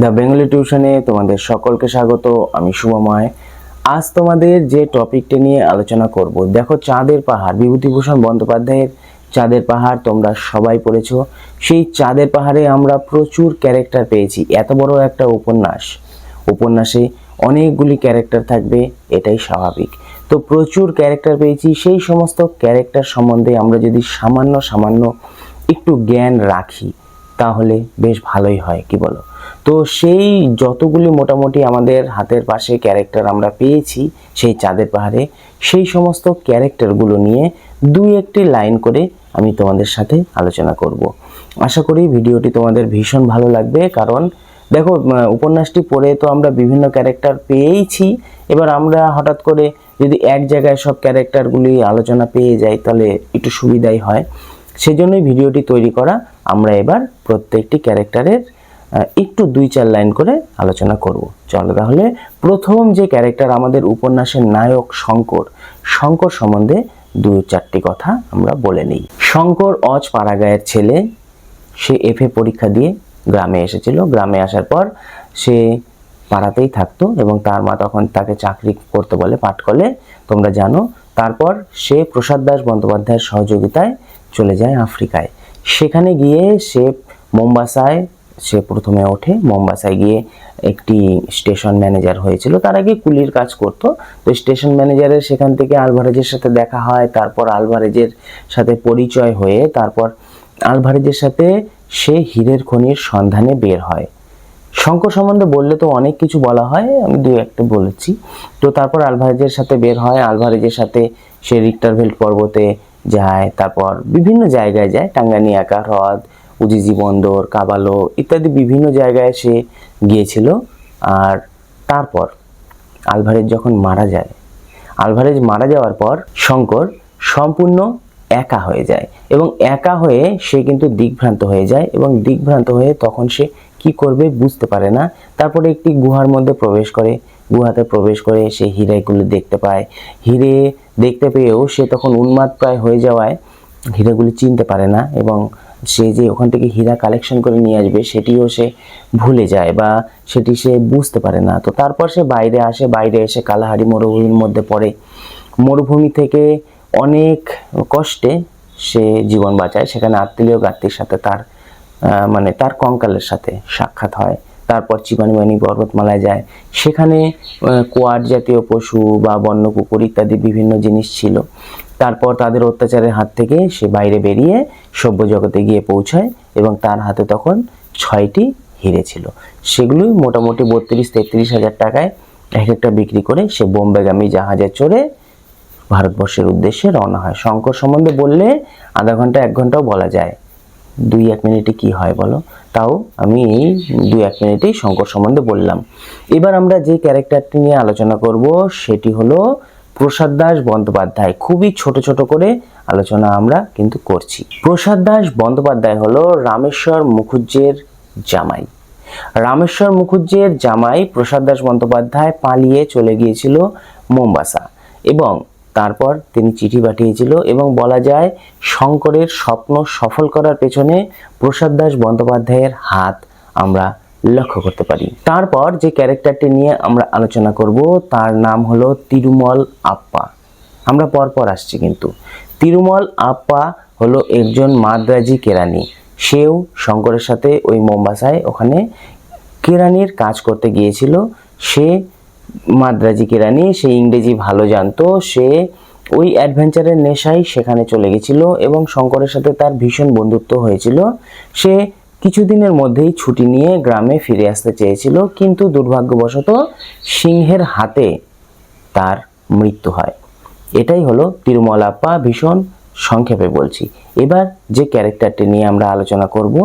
The Bengali টিউশনে তোমাদের সকলকে স্বাগত। আমি শুভময়। আজ তোমাদের যে টপিকটা নিয়ে আলোচনা করব, দেখো চাঁদের পাহাড়, বিভূতিভূষণ বন্দ্যোপাধ্যায়ের চাঁদের পাহাড় তোমরা সবাই পড়েছো। সেই চাঁদের পাহাড়ে আমরা প্রচুর ক্যারেক্টার পেয়েছি। এত বড় একটা উপন্যাসে অনেকগুলি ক্যারেক্টার থাকবে, এটাই স্বাভাবিক। তো প্রচুর ক্যারেক্টার পেয়েছি, সেই সমস্ত ক্যারেক্টার সম্বন্ধে আমরা যদি সামান্য একটু জ্ঞান রাখি তাহলে বেশ ভালোই হয়, কি বলো? তো সেই যতগুলি মোটামুটি আমাদের হাতের পাশে ক্যারেক্টার আমরা পেয়েছি সেই চাঁদের পাহাড়ে, সেই সমস্ত ক্যারেক্টারগুলো নিয়ে দুই একটি লাইন করে আমি তোমাদের সাথে আলোচনা করব। আশা করি ভিডিওটি তোমাদের ভীষণ ভালো লাগবে, কারণ দেখো উপন্যাসটি পড়ে তো আমরা বিভিন্ন ক্যারেক্টার পেয়েছি। এবার আমরা হঠাৎ করে যদি এক জায়গায় সব ক্যারেক্টারগুলি আলোচনা পেয়ে যাই তাহলে একটু সুবিধাই হয়। সেজন্যই ভিডিওটি তৈরি করা। আমরা এবার প্রত্যেকটি ক্যারেক্টারের একটু 2-4 লাইন করে আলোচনা করব। চলো তাহলে প্রথম যে ক্যারেক্টার আমাদের উপন্যাসের নায়ক শঙ্কর সম্বন্ধে 2-4টি কথা আমরা বলে নিই। শঙ্কর অজ পাড়াগাঁয়ের ছেলে। সে এফএ পরীক্ষা দিয়ে গ্রামে এসেছিল। গ্রামে আসার পর সে পাড়াতেই থাকতো এবং তার মা তখন তাকে চাকরি করতে বলে পাটকলে, তোমরা জানো। তারপর সে প্রসাদ দাস বন্দ্যোপাধ্যায়ের সহযোগিতায় চলে যায় আফ্রিকায়। সেখানে গিয়ে সে মোম্বাসায় সে প্রথমে ওঠে। মোম্বাসায় গিয়ে একটি স্টেশন ম্যানেজার হয়েছিল। তার আগে কুলির কাজ করতো। তো স্টেশন ম্যানেজারের সেখান থেকে আলভারেজের সাথে দেখা হয়। তারপর আলভারেজের সাথে পরিচয় হয়ে তারপর আলভারেজের সাথে সে হীরের খনির সন্ধানে বের হয়। শঙ্কর সম্বন্ধে বললে তো অনেক কিছু বলা হয়, আমি 2-1টা বলেছি। তো তারপর আলভারেজের সাথে বের হয়। আলভারেজের সাথে সে রিক্টারভেল্ট পর্বতে যায়, তারপর বিভিন্ন জায়গায় যায়, টাঙ্গানিয়াকা হ্রদ, উজিজি বন্দর, কাবালো ইত্যাদি বিভিন্ন জায়গায় সে গিয়েছিল। আর তারপর আলভারেজ যখন মারা যায়, আলভারেজ মারা যাওয়ার পর শঙ্কর সম্পূর্ণ একা হয়ে যায় এবং একা হয়ে সে কিন্তু দিগ্ভ্রান্ত হয়ে যায় এবং দিগ্ভ্রান্ত হয়ে তখন সে কি করবে বুঝতে পারে না। তারপরে একটি গুহার মধ্যে প্রবেশ করে। গুহাতে প্রবেশ করে সে হীরেগুলো দেখতে পায়। হীরে দেখতে পেয়েও সে তখন উন্মাদ প্রায় হয়ে যাওয়ায় হীরেগুলি চিনতে পারে না এবং সে যে ওখান থেকে হীরা কালেকশন করে নিয়ে আসবে সেটিও সে ভুলে যায় বা সেটি সে বুঝতে পারে না। তো তারপর সে বাইরে আসে। বাইরে এসে কালাহারি মরুভূমির মধ্যে পড়ে। মরুভূমি থেকে অনেক কষ্টে সে জীবন বাঁচায়। সেখানে আত্মীয় গাত্রীর সাথে তার কঙ্কালের সাথে সাক্ষাৎ হয়। তারপর চিবানিবানি পর্বতমালায় যায়। সেখানে কোয়াড জাতীয় পশু বা বন্য কুকুর ইত্যাদি বিভিন্ন জিনিস ছিল। তারপর তাদের অত্যাচারের হাত থেকে সে বাইরে বেরিয়ে সভ্য জগতে গিয়ে পৌঁছায় এবং তার হাতে তখন 6টি হীরে ছিল। সেগুলি মোটামুটি 32-33 হাজার টাকায় এক একটা বিক্রি করে সে বোম্বেগামী জাহাজে চড়ে ভারতবর্ষের উদ্দেশ্যে রওনা হয়। শঙ্কর সম্বন্ধে বললে আধা ঘন্টা 1 ঘন্টাও বলা যায়। 2-1 মিনিটে কি হয় বলো? তাও আমি এই 2-1 মিনিটেই শঙ্কর সম্বন্ধে বললাম। এবার আমরা যে ক্যারেক্টারটি নিয়ে আলোচনা করব সেটি হলো প্রসাদ দাস বন্দ্যোপাধ্যায়। খুবই ছোট ছোট করে আলোচনা আমরা কিন্তু করছি। প্রসাদ দাস বন্দ্যোপাধ্যায় হলো রামেশ্বর মুখুজ্জের জামাই। রামেশ্বর মুখুজ্জের জামাই প্রসাদ দাস বন্দ্যোপাধ্যায় পালিয়ে চলে গিয়েছিল মোম্বাসা এবং তারপর তিনি চিঠি পাঠিয়েছিল এবং বলা যায় শঙ্করের স্বপ্ন সফল করার পেছনে প্রসাদ দাস বন্দ্যোপাধ্যায়ের হাত আমরা লক্ষ্য করতে পারি। তারপর যে ক্যারেক্টারটি নিয়ে আমরা আলোচনা করব তার নাম হলো তিরুমল আপ্পা। আমরা পরপর আসছি কিন্তু। তিরুমল আপ্পা হলো একজন মাদ্রাজি কেরানি। সেও শঙ্করের সাথে ওই মোম্বাসায় ওখানে কেরানির কাজ করতে গিয়েছিল। সে মাদ্রাজি কেরানি, সে ইংরেজি ভালো জানতো। সে ওই অ্যাডভেঞ্চারের নেশায় সেখানে চলে গেছিল এবং শঙ্করের সাথে তার ভীষণ বন্ধুত্ব হয়েছিল। সে কিছুদিনের মধ্যেই ছুটি নিয়ে গ্রামে ফিরে আসতে চেয়েছিল, কিন্তু দুর্ভাগ্যবশত সিংহের হাতে তার মৃত্যু হয়। এটাই হলো তিরুমল আপ্পা, ভীষণ সংক্ষেপে বলছি। এবার যে ক্যারেক্টারটি নিয়ে আমরা আলোচনা করব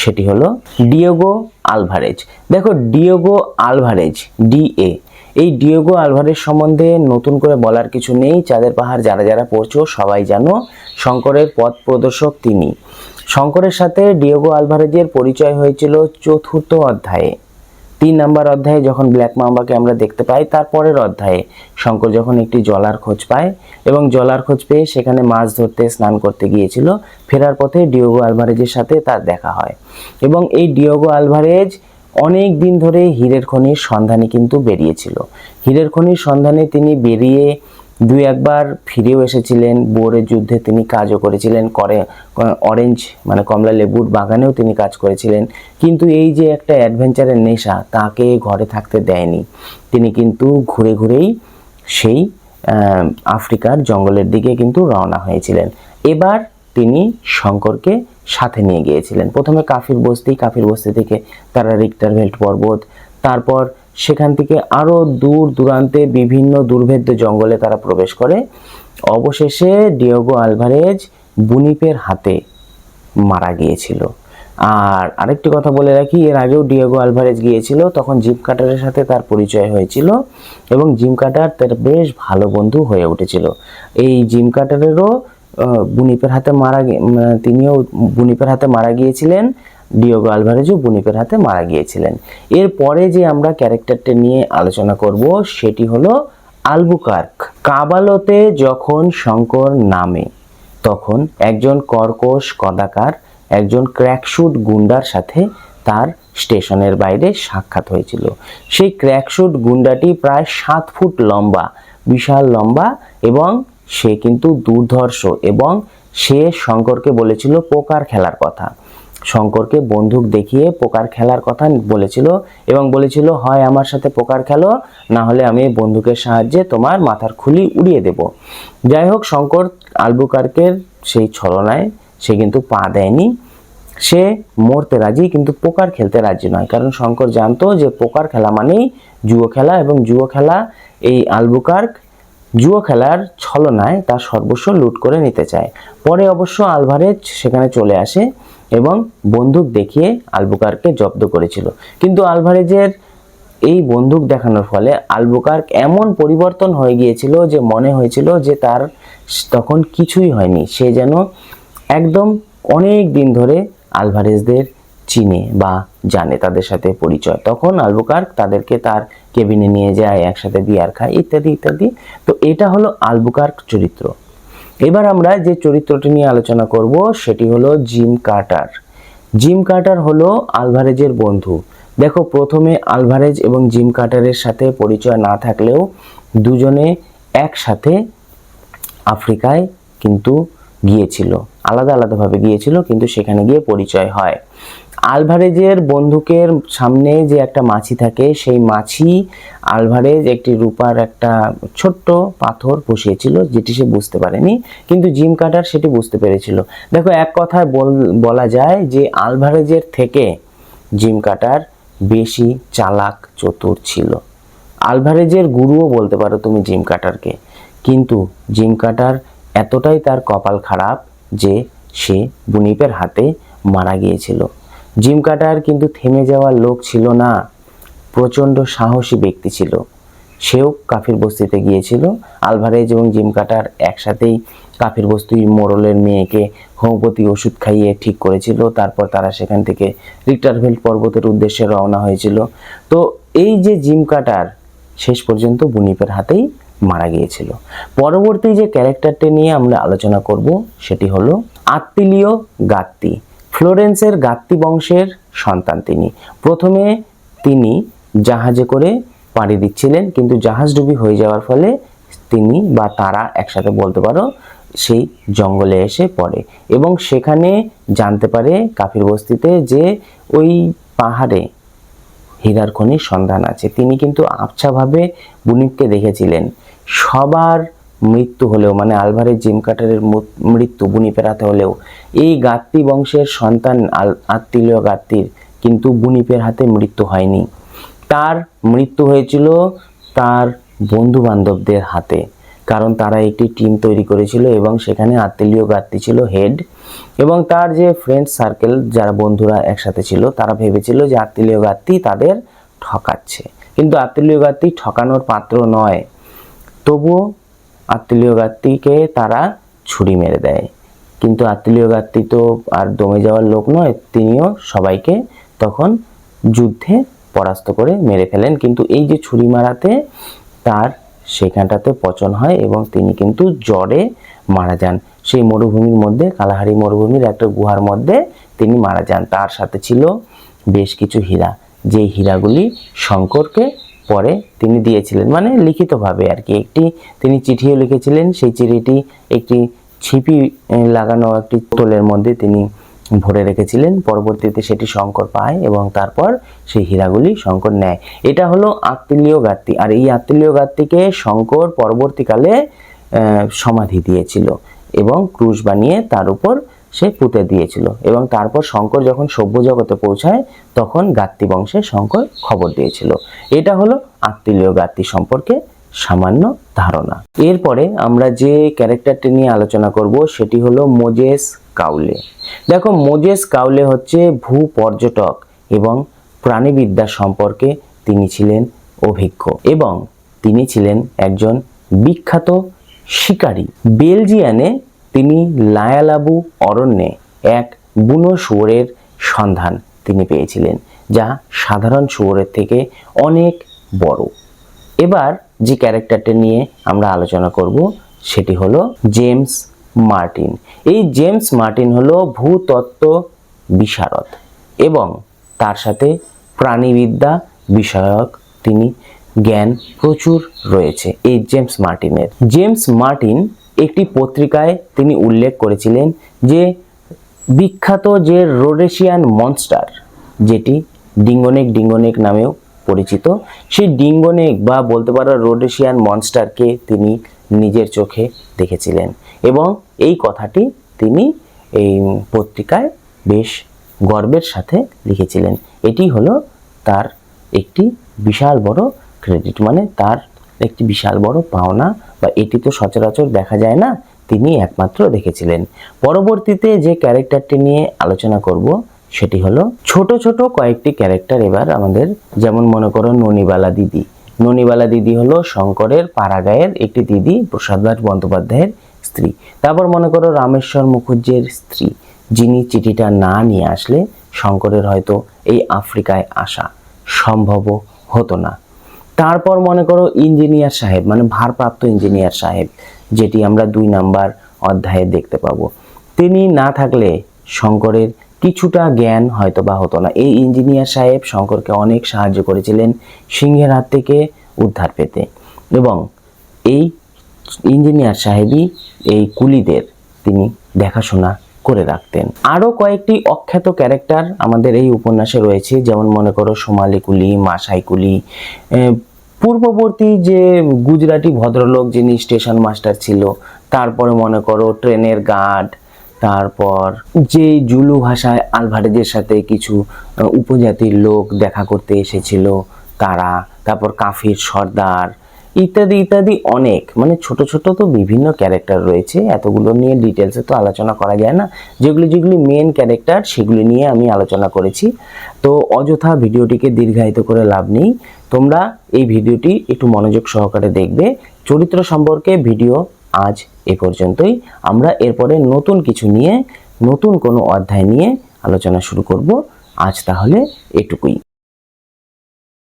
সেটি হলো ডিয়েগো আলভারেজ। দেখো ডিয়েগো আলভারেজ, ডিএ, এই ডিয়েগো আলভারেজ সম্বন্ধে নতুন করে বলার কিছু নেই। চাঁদের পাহাড় যারা যারা পড়ছো সবাই জানো, শঙ্করের পথ প্রদর্শক তিনি। শঙ্করের সাথে ডিয়েগো আলভারেজের পরিচয় হয়েছিল 4র্থ অধ্যায়ে। 3 নম্বর অধ্যায়ে যখন ব্ল্যাক মাম্বাকে আমরা দেখতে পাই, তারপরের অধ্যায়ে শঙ্কর যখন একটি জলার খোঁজ পায় এবং জলার খোঁজ পেয়ে সেখানে মাছ ধরতে স্নান করতে গিয়েছিল, ফেরার পথে ডিয়েগো আলভারেজের সাথে তার দেখা হয় এবং এই ডিয়েগো আলভারেজ অনেক দিন ধরে হীরের খনির সন্ধানে কিন্তু বেরিয়েছিল। হীরের খনির সন্ধানে তিনি বেরিয়ে দুই একবার ফিরেও এসেছিলেন। বোরের যুদ্ধে তিনি কাজও করেছিলেন, অরেঞ্জ মানে কমলা লেবুর বাগানেও তিনি কাজ করেছিলেন। কিন্তু এই যে একটা অ্যাডভেঞ্চারের নেশা তাকে ঘরে থাকতে দেয়নি। তিনি কিন্তু ঘুরে ঘুরেই সেই আফ্রিকার জঙ্গলের দিকে কিন্তু রওনা হয়েছিলেন। এবার তিনি শঙ্করকে সাথে নিয়ে গিয়েছিলেন। প্রথমে কাফির বস্তি থেকে তারা রিক্টার ভেল্ট পর্বত, তারপর সেখান থেকে আরো দূর দূরান্তে বিভিন্ন দুর্ভেদ্য জঙ্গলে তারা প্রবেশ করে। অবশেষে ডিয়েগো আলভারেজ বুনিপের হাতে মারা গিয়েছিল। আর আরেকটি কথা বলে রাখি, এর আগেও ডিয়েগো আলভারেজ গিয়েছিল, তখন জিম কার্টারের সাথে তার পরিচয় হয়েছিল এবং জিম কার্টার তার বেশ ভালো বন্ধু হয়ে উঠেছিল। এই জিম কার্টারেরও তিনিও বুনিপের হাতে মারা গিয়েছিলেন, ডিয়েগো আলভারেজও বুনিপের হাতে মারা গিয়েছিলেন। এরপরে যে আমরা ক্যারেক্টারটা নিয়ে আলোচনা করব সেটি হলো আলবুকার্ক। কাবালোতে যখন শঙ্কর নামে তখন একজন কর্কশ কদাকার একজন ক্র্যাকশুট গুন্ডার সাথে তার স্টেশনের বাইরে সাক্ষাৎ হয়েছিল। সেই ক্র্যাকশুট গুন্ডাটি প্রায় 7 ফুট লম্বা, বিশাল লম্বা, এবং সে কিন্তু দুর্ধর্ষ, এবং সে শঙ্করকে বলেছিল পোকার খেলার কথা। শঙ্করকে বন্দুক দেখিয়ে পোকার খেলার কথা বলেছিল এবং বলেছিল, হয় আমার সাথে পোকার খেলো, না হলে আমি বন্দুকের সাহায্যে তোমার মাথার খুলি উড়িয়ে দেব। যাই হোক, শঙ্কর আলবুকার্কের সেই ছলনায় সে কিন্তু পা দেয়নি। সে মরতে রাজি, কিন্তু পোকার খেলতে রাজি নয়, কারণ শঙ্কর জানতো যে পোকার খেলা মানেই জুয়ো খেলা, এবং জুয়ো খেলা এই আলবুকার্ক জুয়ো খেলার ছলনায় তার সর্বস্ব লুট করে নিতে চায়। পরে অবশ্য আলভারেজ সেখানে চলে আসে এবং বন্দুক দেখিয়ে আলবুকার্ককে জব্দ করেছিল। কিন্তু আলভারেজের এই বন্দুক দেখানোর ফলে আলবুকার্ক এমন পরিবর্তন হয়ে গিয়েছিল যে মনে হয়েছিল যে তার তখন কিছুই হয়নি, সে যেন একদম অনেক দিন ধরে আলভারেজদের চিনে বা জানে, তাদের সাথে পরিচয়। তখন আলবুকার্ক তাদেরকে তার কেবিনে নিয়ে যায়, একসাথে বিয়ার খায়, ইত্যাদি ইত্যাদি। তো এটা হলো আলবুকার্ক চরিত্র। এবার আমরা যে চরিত্রটি নিয়ে আলোচনা করব সেটি হলো জিম কার্টার। জিম কার্টার হলো আলভারেজের বন্ধু। দেখো, প্রথমে আলভারেজ এবং জিম কার্টারের সাথে পরিচয় না থাকলেও দুজনে একসাথে আফ্রিকায় কিন্তু গিয়েছিল, আলাদা আলাদাভাবে গিয়েছিল, কিন্তু সেখানে গিয়ে পরিচয় হয়। আলভারেজের বন্দুকের সামনে যে একটা মাছি থাকে, সেই মাছি আলভারেজ একটি রূপার একটা ছোট্ট পাথর বসিয়েছিল, যেটি সে বুঝতে পারেনি, কিন্তু জিম কার্টার সেটি বুঝতে পেরেছিল। দেখো, এক কথায় বলা যায় যে আলভারেজের থেকে জিম কার্টার বেশি চালাক চতুর ছিল। আলভারেজের গুরুও বলতে পারো তুমি জিম কার্টারকে। কিন্তু জিম কার্টার এতটাই তার কপাল খারাপ যে সে বুনিপের হাতে মারা গিয়েছিল। জিম কার্টার কিন্তু থেমে যাওয়ার লোক ছিল না, প্রচণ্ড সাহসী ব্যক্তি ছিল। সেও কাফির বস্তিতে গিয়েছিল। আলভারেজ এবং জিম কার্টার একসাথেই কাফির বস্তির মোড়লের মেয়েকে হোমিওপ্যাথি ওষুধ খাইয়ে ঠিক করেছিল। তারপর তারা সেখান থেকে রিক্টার ভেল্ট পর্বতের উদ্দেশ্যে রওনা হয়েছিল। তো এই যে জিম কার্টার শেষ পর্যন্ত বুনিপের হাতেই মারা গিয়েছিল। পরবর্তী যে ক্যারেক্টারটি নিয়ে আমরা আলোচনা করব সেটি হলো আত্তিলিও গাত্তি। ফ্লোরেন্সের গাত্তি বংশের সন্তান তিনি। প্রথমে তিনি জাহাজে করে পাড়ি দিচ্ছিলেন, কিন্তু জাহাজডুবি হয়ে যাওয়ার ফলে তিনি বা তারা একসাথে বলতে পারো সেই জঙ্গলে এসে পড়ে এবং সেখানে জানতে পারে কাফির বস্তিতে যে ওই পাহাড়ে হীরার খনির সন্ধান আছে। তিনি কিন্তু আবছাভাবে বুনিপকে দেখেছিলেন। সবার মৃত্যু হলেও, মানে আলভারেজ জিম কার্টারের মৃত্যু বুনিপের হাতে হলেও, এই গাত্তি বংশের সন্তান আত্তিলিও গাত্তির কিন্তু বুনিপের হাতে মৃত্যু হয়নি। তার মৃত্যু হয়েছিল তার বন্ধু বান্ধবদের হাতে, কারণ তারা একটি টিম তৈরি করেছিল এবং সেখানে আত্তিলিও গাত্তি ছিল হেড, এবং তার যে ফ্রেন্ড সার্কেল, যারা বন্ধুরা একসাথে ছিল, তারা ভেবেছিল যে আত্তিলিও গাত্তি তাদের ঠকাচ্ছে, কিন্তু আত্তিলিও গাত্তি ঠকানোর পাত্র নয়। তবুও আত্তিলিও গাত্তিকে তারা ছুরি মেরে দেয়, কিন্তু আত্তিলিও গাত্তি তো আর দমে যাওয়ার লোক নয়, তিনিও সবাইকে তখন যুদ্ধে পরাস্ত করে মেরে ফেলেন। কিন্তু এই যে ছুরি মারাতে তার সেখানটাতে পচন হয় এবং তিনি কিন্তু জ্বরে মারা যান। সেই মরুভূমির মধ্যে, কালাহারি মরুভূমির একটা গুহার মধ্যে তিনি মারা যান। তার সাথে ছিল বেশ কিছু হীরা। যে হীরাগুলি শঙ্করকে পরে তিনি দিয়েছিলেন, মানে লিখিতভাবে আর কি। একটি তিনি চিঠিও লিখেছিলেন, সেই চিঠিটি একটি ছিপি লাগানো একটি বোতলের মধ্যে তিনি ভরে রেখেছিলেন। পরবর্তীতে সেটি শঙ্কর পায় এবং তারপর সেই হীরাগুলি শঙ্কর নেয়। এটা হলো আত্মীয় গাত্তি। আর এই আত্মীয় গাত্তিকে শঙ্কর পরবর্তীকালে সমাধি দিয়েছিল এবং ক্রুশ বানিয়ে তার উপর সে পুঁতে দিয়েছিল। এবং তারপর শঙ্কর যখন সভ্য জগতে পৌঁছায় তখন গাত্তি বংশে শঙ্কর খবর দিয়েছিল। এটা হলো আত্মীয় গাত্তি সম্পর্কে সামান্য ধারণা। এরপরে আমরা যে ক্যারেক্টারটি নিয়ে আলোচনা করব সেটি হলো মোজেস কাউলে। দেখো, মোজেস কাউলে হচ্ছে ভূপর্যটক এবং প্রাণীবিদ্যা সম্পর্কে তিনি ছিলেন অভিজ্ঞ এবং তিনি ছিলেন একজন বিখ্যাত শিকারী। বেলজিয়ানে তিনি লায়ালাবু অরণ্যে এক বুনো শুয়োরের সন্ধান তিনি পেয়েছিলেন, যা সাধারণ শুয়োরের থেকে অনেক বড়। এবার যে ক্যারেক্টারটা নিয়ে আমরা আলোচনা করব সেটি হলো জেমস মার্টিন। এই জেমস মার্টিন হলো ভূতত্ত্ব বিশারদ এবং তার সাথে প্রাণীবিদ্যা বিষয়ক তিনি জ্ঞান প্রচুর রয়েছে এই জেমস মার্টিনের। জেমস মার্টিন একটি পত্রিকায় তিনি উল্লেখ করেছিলেন যে বিখ্যাত যে রোডেশিয়ান মনস্টার, যেটি ডিঙ্গনেক নামেও পরিচিত, সেই ডিঙ্গনেক বা বলতে পারো রোডেশিয়ান মনস্টারকে তিনি নিজের চোখে দেখেছিলেন এবং এই কথাটি তিনি এই পত্রিকায় বেশ গর্বের সাথে লিখেছিলেন। এটি হলো তার একটি বিশাল বড় ক্রেডিট, মানে তার একটি বিশাল বড় পাওনা, বা এটি তো সচরাচর দেখা যায় না, তিনি একমাত্র দেখেছিলেন। পরবর্তীতে যে ক্যারেক্টারটি নিয়ে আলোচনা করব সেটি হলো ছোট ছোট কয়েকটি ক্যারেক্টার এবার আমাদের, যেমন মনে করো ননিবালা দিদি। ননিবালা দিদি হলো শঙ্করের পাড়াগাঁয়ের একটি দিদি, প্রসাদরাজ বন্দ্যোপাধ্যায়ের স্ত্রী। তারপর মনে করো রামেশ্বর মুখুজ্জের স্ত্রী, যিনি চিঠিটা না নিয়ে আসলে শঙ্করের হয়তো এই আফ্রিকায় আসা সম্ভব হতো না। তারপর মনে করো ইঞ্জিনিয়ার সাহেব, মানে ভারপ্রাপ্ত ইঞ্জিনিয়ার সাহেব, যেটি আমরা 2 নাম্বার অধ্যায়ে দেখতে পাবো। তিনি না থাকলে শঙ্করের কিছুটা জ্ঞান হয়তো বা হতো না। এই ইঞ্জিনিয়ার সাহেব শঙ্করকে অনেক সাহায্য করেছিলেন সিংহের হাত থেকে উদ্ধার পেতে এবং এই ইঞ্জিনিয়ার সাহেবই এই কুলিদের তিনি দেখাশোনা করে রাখতেন। আরও কয়েকটি অখ্যাত ক্যারেক্টার আমাদের এই উপন্যাসে রয়েছে, যেমন মনে করো সোমালি কুলি, মাসাই কুলি, পূর্ববর্তী যে গুজরাটি ভদ্রলোক যিনি স্টেশন মাস্টার ছিল, তারপরে মনে করো ট্রেনের গার্ড, তারপর যে জুলু ভাষায় আলভারেজের সাথে কিছু উপজাতির লোক দেখা করতে এসেছিল তারা, তারপর কাফির সর্দার, ইত্যাদি ইত্যাদি অনেক, মানে ছোট ছোট তো বিভিন্ন ক্যারেক্টার রয়েছে, এতগুলো নিয়ে ডিটেলসে তো আলোচনা করা যায় না। যেগুলি মেন ক্যারেক্টার সেগুলি নিয়ে আমি আলোচনা করেছি। তো অযথা ভিডিওটিকে দীর্ঘায়িত করে লাভ নেই, তোমরা এই ভিডিওটি একটু মনোযোগ সহকারে দেখবে। চরিত্র সম্পর্কে ভিডিও আজ এ পর্যন্তই। আমরা এরপরে নতুন কিছু নিয়ে, নতুন কোনো অধ্যায় নিয়ে আলোচনা শুরু করব। আজ তাহলে এটুকুই।